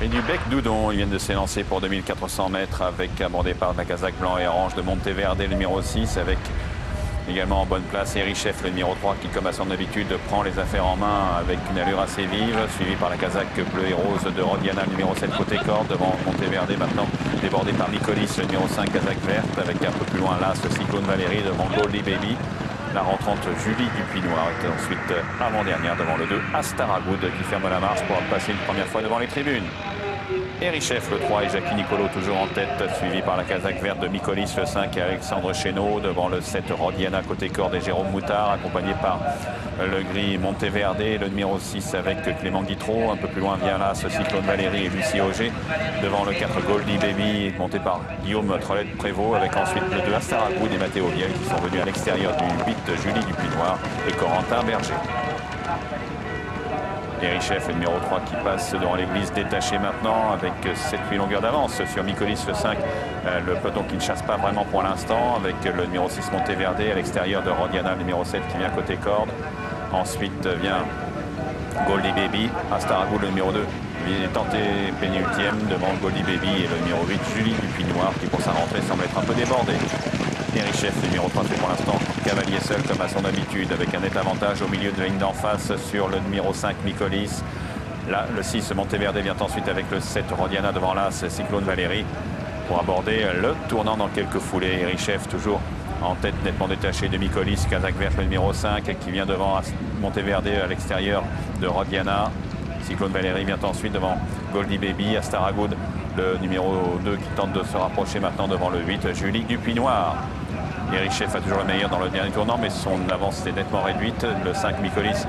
Et du bec d'Oudon, ils viennent de s'élancer pour 2400 mètres avec un bon départ de la casaque blanc et orange de Monteverde, le numéro 6, avec également en bonne place Erichef, le numéro 3, qui comme à son habitude prend les affaires en main avec une allure assez vive, suivi par la casaque bleu et rose de Rodiana, le numéro 7 côté corde, devant Monteverde maintenant débordé par Nicolis, le numéro 5 casaque verte, avec un peu plus loin là ce Cyclone Valérie devant Goldie Baby. La rentrante Julie Dupuis-Noir est ensuite avant-dernière devant le 2 Astaragoud qui ferme la marche pour passer une première fois devant les tribunes. Erichef, le 3 et Jackie Nicolo toujours en tête, suivi par la casaque verte de Nicolis, le 5 et Alexandre Chénaud, devant le 7 Rodiana côté corde et Jérôme Moutard, accompagné par le gris Monteverde, le numéro 6 avec Clément Guitreau, un peu plus loin vient là ce Cyclone Valérie et Lucie Auger, devant le 4 Goldie Baby, monté par Guillaume Trollet-Prévost, avec ensuite le 2 Astaragoud et Mathéo Viel qui sont venus à l'extérieur du 8 Julie Dupuis-Noir et Corentin Berger. Erichef, le numéro 3 qui passe devant l'église détachée maintenant avec 7-8 longueurs d'avance sur Nicolis, le 5. Le peloton qui ne chasse pas vraiment pour l'instant avec le numéro 6 Monteverde à l'extérieur de Rodiana, le numéro 7 qui vient côté corde. Ensuite vient Goldie Baby, Astaragoud, le numéro 2. Il est tenté pénultième devant Goldie Baby et le numéro 8 Julie Dupuis-Noir qui pour sa rentrée semble être un peu débordé. Erichef, le numéro 3, c'est pour l'instant cavalier seul comme à son habitude avec un net avantage au milieu de la ligne d'en face sur le numéro 5 Nicolis. Là, le 6 Monteverde vient ensuite avec le 7 Rodiana devant l'As Cyclone Valérie pour aborder le tournant dans quelques foulées. Erichef toujours en tête nettement détaché de Nicolis, casaque verte le numéro 5 qui vient devant Monteverde à l'extérieur de Rodiana. Cyclone Valérie vient ensuite devant Goldie Baby, Astaragoud, le numéro 2 qui tente de se rapprocher maintenant devant le 8 Julie Dupuis-Noir. Erichef a toujours le meilleur dans le dernier tournant, mais son avance est nettement réduite. Le 5 Nicolis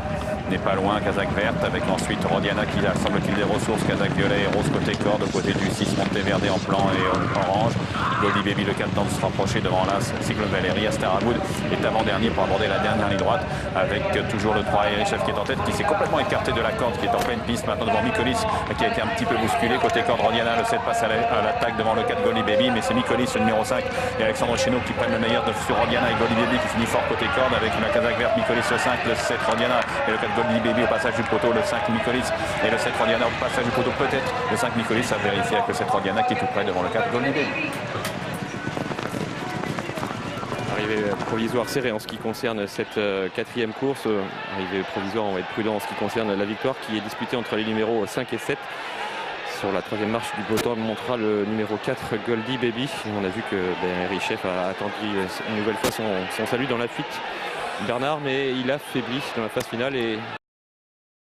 n'est pas loin, casaque verte, avec ensuite Rodiana qui a, semble-t-il, des ressources, casaque violet et rose côté corde, côté du 6 Monteverde en blanc et orange. Goldie Baby, le 4, tente de se rapprocher devant l'As Cyclone Valérie. Astaragoud est avant-dernier pour aborder la dernière ligne droite, avec toujours le 3 Erichef qui est en tête, qui s'est complètement écarté de la corde, qui est en pleine piste maintenant devant Nicolis, qui a été un petit peu bousculé. Côté corde, Rodiana, le 7 passe à l'attaque devant le 4 Goldie Baby, mais c'est Nicolis, le numéro 5, et Alexandre Chénaud qui prennent le meilleur sur Rodiana et Goldie Baby qui finit fort côté corde avec la casaque verte Nicolis, le 5, le 7 Rodiana et le 4 Goldie Baby au passage du poteau, le 5 Nicolis et le 7 Rodiana au passage du poteau, peut-être le 5 Nicolis à vérifier avec le 7 Rodiana qui est tout près devant le 4 Goldie Baby. Arrivée provisoire serrée en ce qui concerne cette quatrième course. Arrivée provisoire, on va être prudent en ce qui concerne la victoire qui est disputée entre les numéros 5 et 7. Sur la troisième marche du peloton, on montrera le numéro 4 Goldie Baby. On a vu que Erichef a attendu une nouvelle fois son salut dans la fuite Bernard, mais il a faibli dans la phase finale et